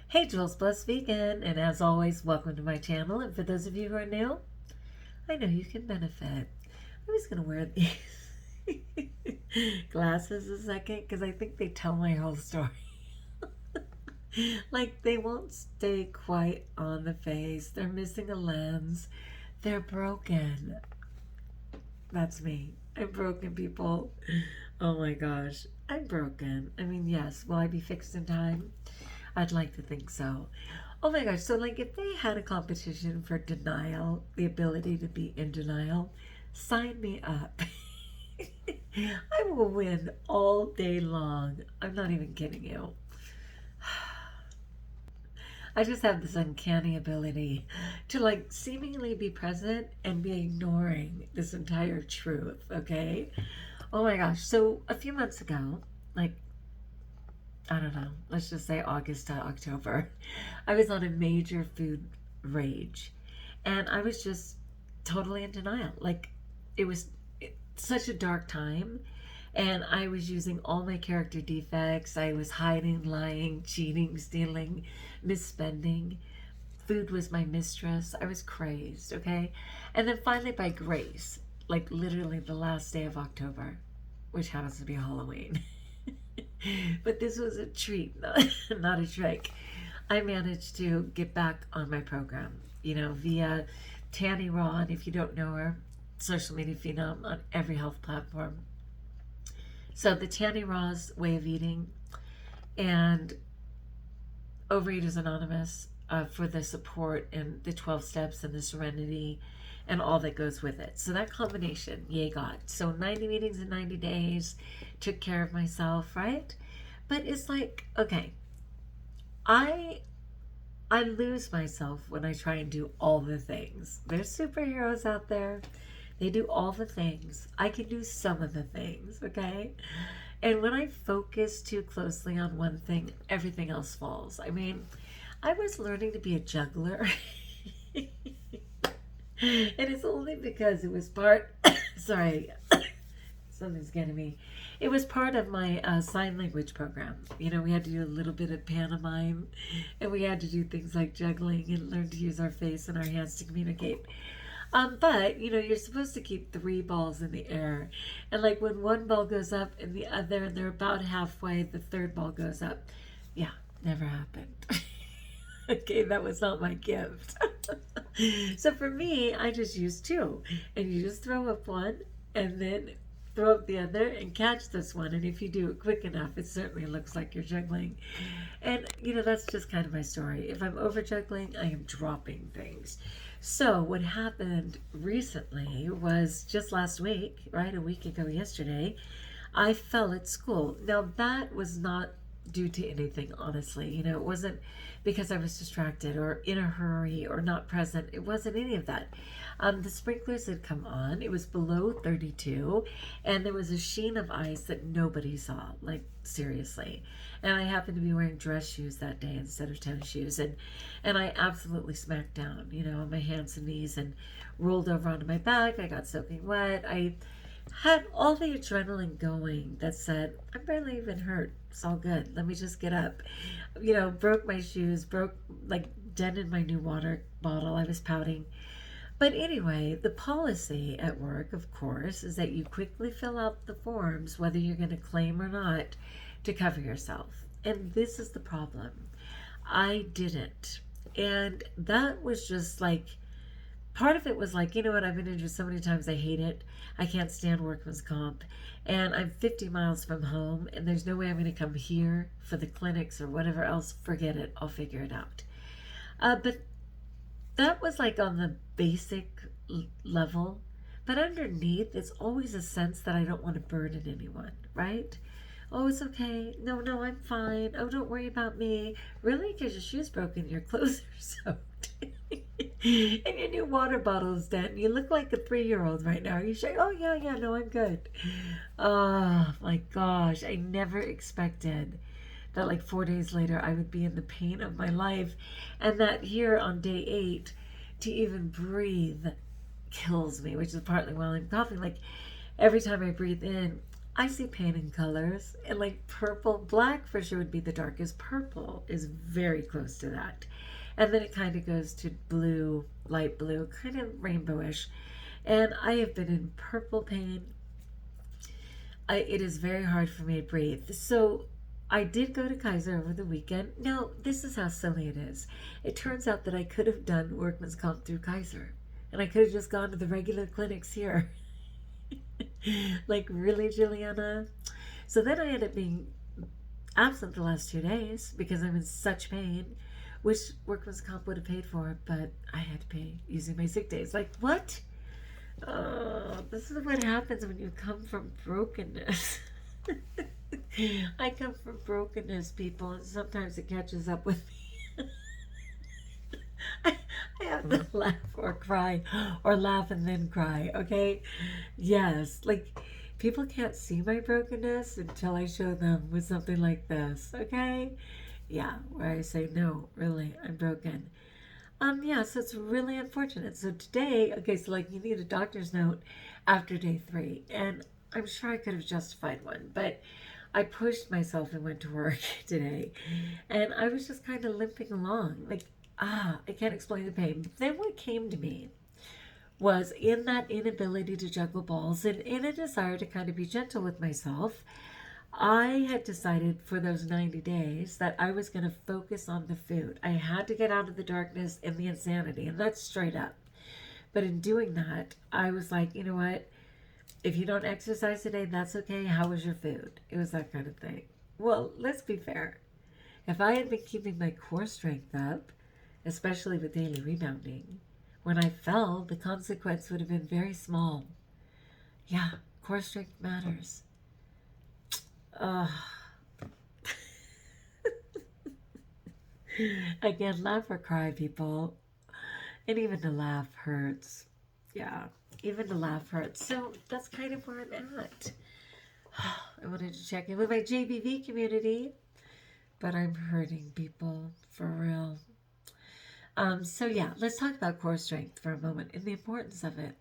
Hey, Jules Blessed Vegan, and as always, welcome to my channel. And for those of you who are new, I know you can benefit. I was going to wear these glasses a second because I think they tell my whole story. Like, they won't stay quite on the face, they're missing a lens, they're broken. That's me. I'm broken, people. Oh my gosh, I'm broken. I mean, yes, will I be fixed in time? I'd like to think so. Oh my gosh, so like if they had a competition for denial, the ability to be in denial, sign me up. I will win all day long. I'm not even kidding you. I just have this uncanny ability to like seemingly be present and be ignoring this entire truth, okay? Oh my gosh. So a few months ago, like, I don't know, let's just say August to October, I was on a major food rage and I was just totally in denial. Like, it was such a dark time, and I was using all my character defects. I was hiding, lying, cheating, stealing, misspending. Food was my mistress. I was crazed, okay? And then finally, by grace, like literally the last day of October, which happens to be Halloween. But this was a treat, not a trick. I managed to get back on my program, via Tanny Ron, if you don't know her, social media phenom on every health platform. So the Tanny Raw's way of eating and Overeaters Anonymous for the support and the 12 steps and the serenity and all that goes with it. So that combination, yay God. So 90 meetings in 90 days, took care of myself, right? But it's like, okay, I lose myself when I try and do all the things. There's superheroes out there. They do all the things. I can do some of the things, okay? And when I focus too closely on one thing, everything else falls. I mean, I was learning to be a juggler. And it's only because it was part, sorry, something's getting me. It was part of my sign language program. We had to do a little bit of pantomime, and we had to do things like juggling and learn to use our face and our hands to communicate. But, you're supposed to keep 3 balls in the air. And like when one ball goes up and the other, and they're about halfway, the third ball goes up. Yeah, never happened. Okay, that was not my gift. So for me, I just used 2. And you just throw up one and then throw up the other and catch this one. And if you do it quick enough, it certainly looks like you're juggling. And, that's just kind of my story. If I'm over juggling, I am dropping things. So what happened recently was just last week, right? A week ago yesterday, I fell at school. Now that was not due to anything, honestly. It wasn't because I was distracted or in a hurry or not present. It wasn't any of that. The sprinklers had come on. It was below 32, and there was a sheen of ice that nobody saw, like seriously. And I happened to be wearing dress shoes that day instead of tennis shoes, and I absolutely smacked down, on my hands and knees and rolled over onto my back. I got soaking wet. I had all the adrenaline going that said, I'm barely even hurt. It's all good. Let me just get up. Broke my shoes, dented my new water bottle. I was pouting. But anyway, the policy at work, of course, is that you quickly fill out the forms, whether you're going to claim or not, to cover yourself. And this is the problem. I didn't. And that was just like, part of it was like, I've been injured so many times, I hate it. I can't stand workman's comp. And I'm 50 miles from home, and there's no way I'm going to come here for the clinics or whatever else. Forget it. I'll figure it out. But that was like on the basic level. But underneath, it's always a sense that I don't want to burden anyone, right? Oh, it's okay. No, I'm fine. Oh, don't worry about me. Really? Because your shoe's broken, your clothes are soaked. And your new water bottle is dead. You look like a 3-year-old right now. You say, oh, yeah, no, I'm good. Oh, my gosh. I never expected that like 4 days later I would be in the pain of my life. And that here on day 8, to even breathe kills me, which is partly why I'm coughing. Like every time I breathe in, I see pain in colors, and like purple, black for sure would be the darkest. Purple is very close to that. And then it kind of goes to blue, light blue, kind of rainbowish. And I have been in purple pain. It is very hard for me to breathe. So I did go to Kaiser over the weekend. Now, this is how silly it is. It turns out that I could have done workman's comp through Kaiser. And I could have just gone to the regular clinics here. Like, really, Juliana? So then I ended up being absent the last 2 days because I'm in such pain, which workman's comp would have paid for, but I had to pay using my sick days. Like, what? Oh, this is what happens when you come from brokenness. I come from brokenness, people, and sometimes it catches up with me. I have to laugh or cry, or laugh and then cry, okay? Yes, like, people can't see my brokenness until I show them with something like this, okay? Yeah, where I say, no, really, I'm broken. Yeah, so it's really unfortunate. So today, okay, so like you need a doctor's note after day 3, and I'm sure I could have justified one, but I pushed myself and went to work today, and I was just kind of limping along, like, I can't explain the pain. But then what came to me was in that inability to juggle balls and in a desire to kind of be gentle with myself, I had decided for those 90 days that I was going to focus on the food. I had to get out of the darkness and the insanity, and that's straight up. But in doing that, I was like, you know what? If you don't exercise today, that's okay. How was your food? It was that kind of thing. Well, let's be fair. If I had been keeping my core strength up, especially with daily rebounding, when I fell, the consequence would have been very small. Yeah, core strength matters. Again, laugh or cry, people. And even to laugh hurts. Yeah, even to laugh hurts. So that's kind of where I'm at. I wanted to check in with my JBV community, but I'm hurting, people, for real. So yeah, let's talk about core strength for a moment and the importance of it.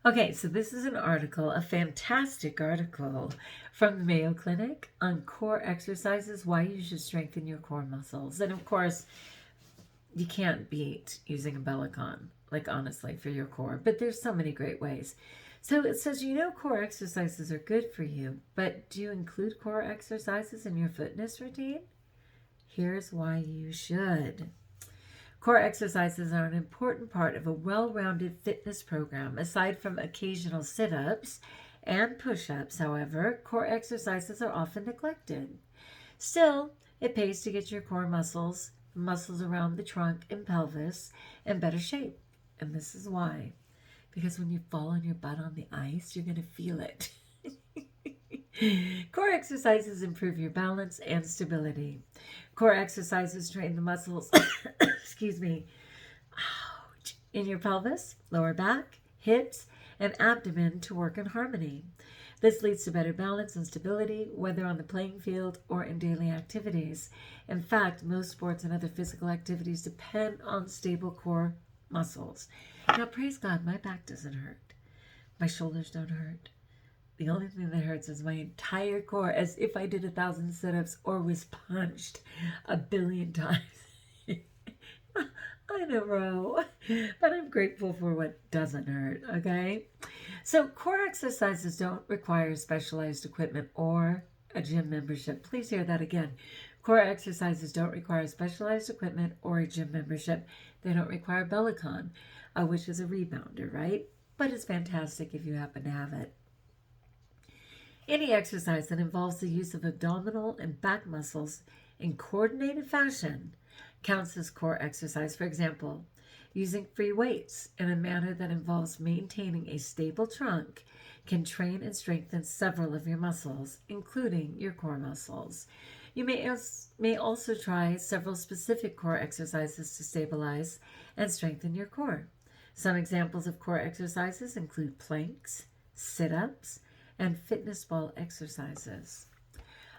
Okay, so this is an article, a fantastic article from the Mayo Clinic on core exercises, why you should strengthen your core muscles. And of course, you can't beat using a Bellicon, like honestly, for your core, but there's so many great ways. So it says, core exercises are good for you, but do you include core exercises in your fitness routine? Here's why you should. Core exercises are an important part of a well-rounded fitness program. Aside from occasional sit-ups and push-ups, however, core exercises are often neglected. Still, it pays to get your core muscles around the trunk and pelvis, in better shape. And this is why. Because when you fall on your butt on the ice, you're going to feel it. Core exercises improve your balance and stability. Core exercises train the muscles, in your pelvis, lower back, hips, and abdomen to work in harmony. This leads to better balance and stability, whether on the playing field or in daily activities. In fact, most sports and other physical activities depend on stable core muscles. Now, praise God, my back doesn't hurt. My shoulders don't hurt. The only thing that hurts is my entire core, as if I did 1,000 sit-ups or was punched 1 billion times in a row. But I'm grateful for what doesn't hurt, okay? So core exercises don't require specialized equipment or a gym membership. Please hear that again. Core exercises don't require specialized equipment or a gym membership. They don't require Bellicon, which is a rebounder, right? But it's fantastic if you happen to have it. Any exercise that involves the use of abdominal and back muscles in coordinated fashion counts as core exercise. For example, using free weights in a manner that involves maintaining a stable trunk can train and strengthen several of your muscles, including your core muscles. You may also try several specific core exercises to stabilize and strengthen your core. Some examples of core exercises include planks, sit-ups, and fitness ball exercises.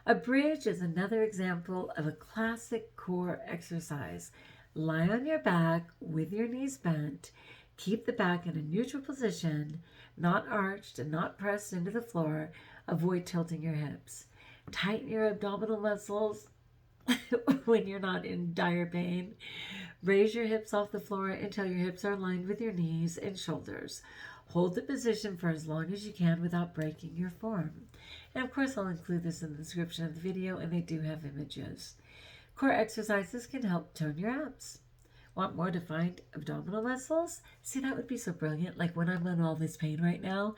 A bridge is another example of a classic core exercise. Lie on your back with your knees bent. Keep the back in a neutral position, not arched and not pressed into the floor. Avoid tilting your hips. Tighten your abdominal muscles when you're not in dire pain. Raise your hips off the floor until your hips are aligned with your knees and shoulders. Hold the position for as long as you can without breaking your form. And of course, I'll include this in the description of the video, and they do have images. Core exercises can help tone your abs. Want more defined abdominal muscles? See, that would be so brilliant. Like when I'm in all this pain right now,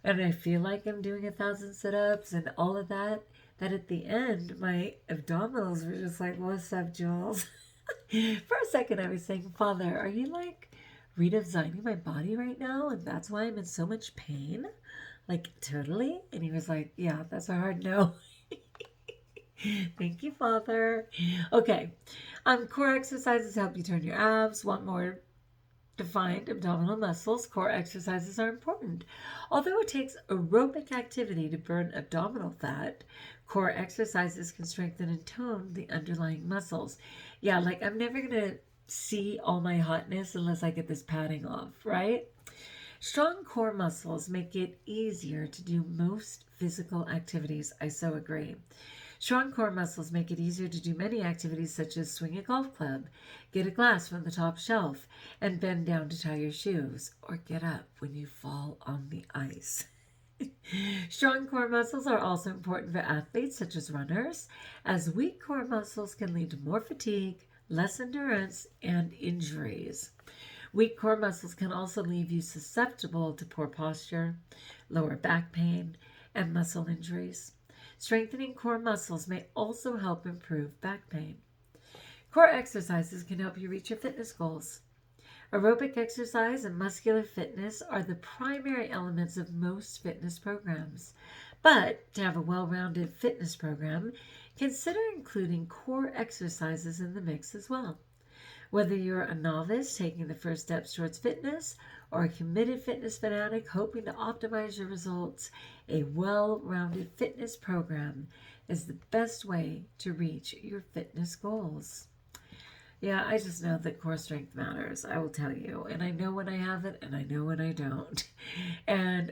and I feel like I'm doing 1,000 sit-ups and all of that, that at the end, my abdominals were just like, what's up, Jules? For a second, I was saying, Father, are you like redesigning my body right now? And that's why I'm in so much pain? Like, totally? And he was like, yeah, that's a hard no. Thank you, Father. Okay. Core exercises help you turn your abs. Want more defined abdominal muscles? Core exercises are important. Although it takes aerobic activity to burn abdominal fat, core exercises can strengthen and tone the underlying muscles. Yeah, like I'm never going to see all my hotness unless I get this padding off, right? Strong core muscles make it easier to do most physical activities. I so agree. Strong core muscles make it easier to do many activities such as swing a golf club, get a glass from the top shelf, and bend down to tie your shoes, or get up when you fall on the ice. Strong core muscles are also important for athletes such as runners, as weak core muscles can lead to more fatigue, less endurance, and injuries. Weak core muscles can also leave you susceptible to poor posture, lower back pain, and muscle injuries. Strengthening core muscles may also help improve back pain. Core exercises can help you reach your fitness goals. Aerobic exercise and muscular fitness are the primary elements of most fitness programs. But to have a well-rounded fitness program, consider including core exercises in the mix as well. Whether you're a novice taking the first steps towards fitness or a committed fitness fanatic hoping to optimize your results, a well-rounded fitness program is the best way to reach your fitness goals. Yeah, I just know that core strength matters, I will tell you. And I know when I have it and I know when I don't. And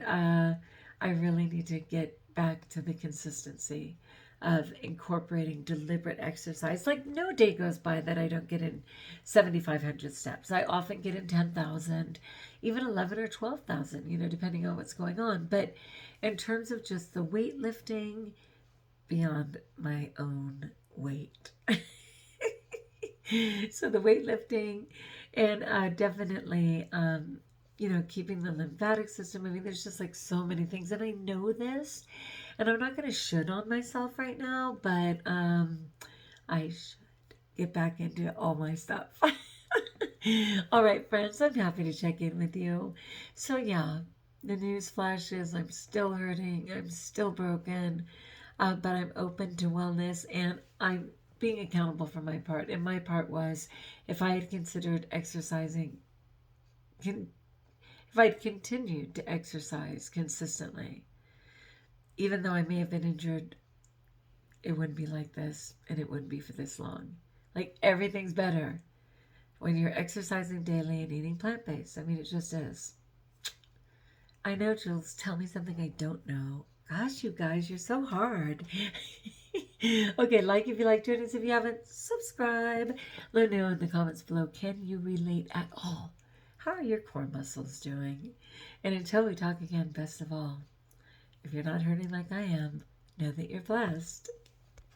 I really need to get back to the consistency of incorporating deliberate exercise. Like no day goes by that I don't get in 7,500 steps. I often get in 10,000, even 11 or 12,000, depending on what's going on. But in terms of just the weightlifting, beyond my own weight. So the weightlifting and definitely, keeping the lymphatic system. I mean, there's just like so many things. And I know this, and I'm not going to should on myself right now, but I should get back into all my stuff. All right, friends, I'm happy to check in with you. So yeah, the news flashes, I'm still hurting, I'm still broken, but I'm open to wellness, and I'm being accountable for my part. And my part was, if I had considered exercising, if I'd continued to exercise consistently, even though I may have been injured, it wouldn't be like this, and it wouldn't be for this long. Like, everything's better when you're exercising daily and eating plant-based. I mean, it just is. I know, Jules. Tell me something I don't know. Gosh, you guys, you're so hard. Okay, like if you like doing this. If you haven't, subscribe. Let me know in the comments below. Can you relate at all? How are your core muscles doing? And until we talk again, best of all, if you're not hurting like I am, know that you're blessed.